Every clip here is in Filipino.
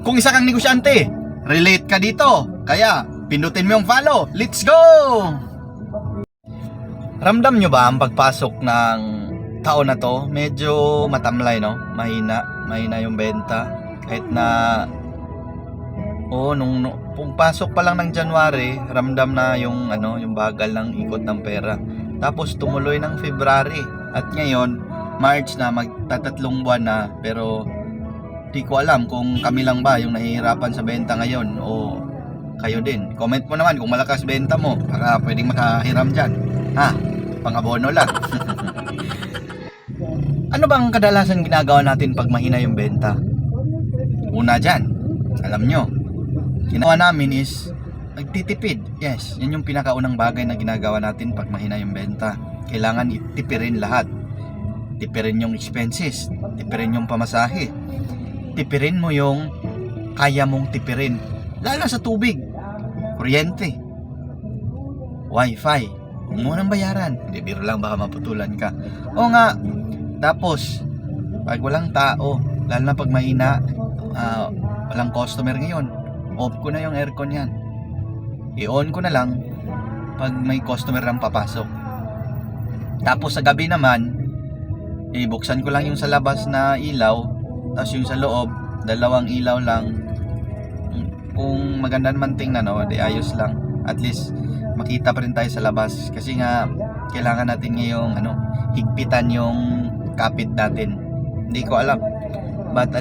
Kung isa kang negosyante, relate ka dito. Kaya, pindutin mo yung follow. Let's go! Ramdam nyo ba ang pagpasok ng taon na to? Medyo matamlay, no? Mahina yung benta. Kahit na nung pasok pa lang ng January, ramdam na yung yung bagal ng ikot ng pera. Tapos tumuloy ng February at ngayon March na, magtatatlong buwan na, pero di ko alam kung kami lang ba yung nahihirapan sa benta ngayon o kayo din. Comment mo naman kung malakas benta mo, para pwedeng makahiram dyan. Pang-abono lang. Ano bang kadalasan ginagawa natin pag mahina yung benta? Una dyan, alam nyo, ginawa namin is nagtitipid. Yes, yan yung pinakaunang bagay na ginagawa natin pag mahina yung benta. Kailangan itipirin lahat. Tipirin yung expenses, tipirin yung pamasahe, tipirin mo yung kaya mong tipirin, lalo sa tubig, kuryente, wifi, huwag mo nang bayaran. Hindi, biro lang, baka maputulan ka. O nga, tapos pag walang tao, lalo na pag mahina, walang customer ngayon, off ko na yung aircon yan, i-on ko na lang pag may customer nang papasok. Tapos sa gabi naman, ibuksan ko lang yung sa labas na ilaw, tapos yung sa loob, dalawang ilaw lang. Kung maganda naman tingnan, di ayos lang. At least makita pa rin tayo sa labas. Kasi nga, kailangan natin ngayong higpitan yung kapit natin. Hindi ko alam. But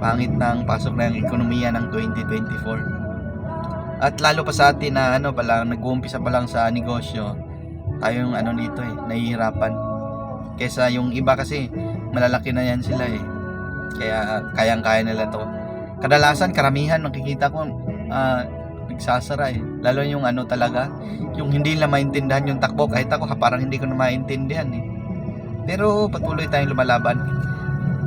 pangit ng pasok na yung ekonomiya ng 2024. At lalo pa sa atin na nag-uumpisa pa lang sa negosyo, tayong dito nahihirapan. Kesa yung iba kasi malalaki na yan sila kaya kayang-kaya nila to. Kadalasan karamihan nakikita ko nagsasara lalo yung talaga yung hindi nila maintindihan yung takbo. Kahit ako parang hindi ko na maintindihan pero patuloy tayong lumalaban.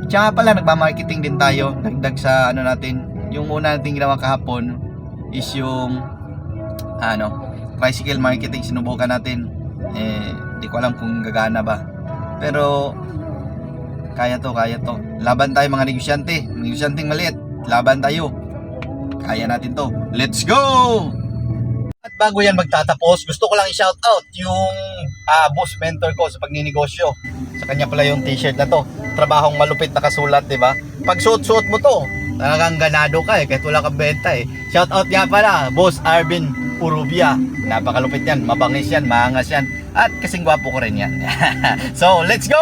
Tsaka pala nagma-marketing din tayo, dagdag sa natin. Yung una nating ginawa kahapon is yung tricycle marketing. Sinubukan natin, di ko alam kung gagana ba, pero kaya to. Laban tayo mga negosyanteng maliit. Laban tayo. Kaya natin to. Let's go! At bago yan magtatapos, gusto ko lang i-shout out yung boss mentor ko sa pagninegosyo. Sa kanya pala yung t-shirt na to. Trabahong malupit na kasulat, di ba? Pag suot-suot mo to, talagang ganado ka kahit wala kang benta Shout out nga pala, Boss Arvin Urubia. Napakalupit yan, mabangis yan, maangas yan. At kasing gwapo ko rin yan. So, let's go!